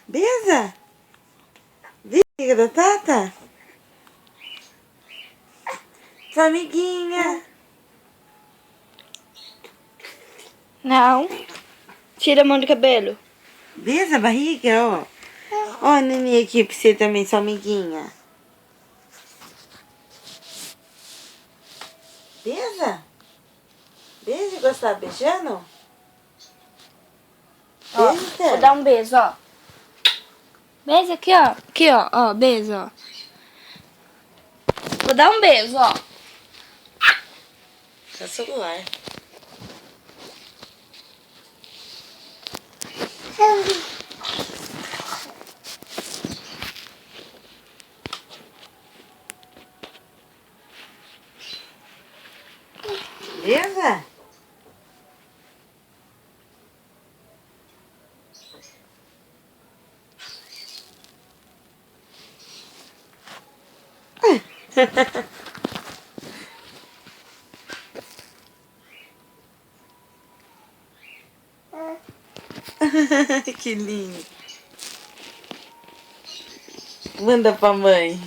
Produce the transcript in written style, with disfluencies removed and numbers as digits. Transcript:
Beleza? Viga da Tata? Sua amiguinha. Não. Tira a mão do cabelo. Beleza a barriga, ó. Ó a Nini aqui pra você também, sua amiguinha. Beleza? Beijo, gostar beijando? Ó, Beijo, vou Té. dar um beijo, ó. Beijo aqui, ó. Aqui, ó. Ó, beijo, ó. Vou dar um beijo, ó. Tá celular. Beleza? Que lindo. Manda pra mãe.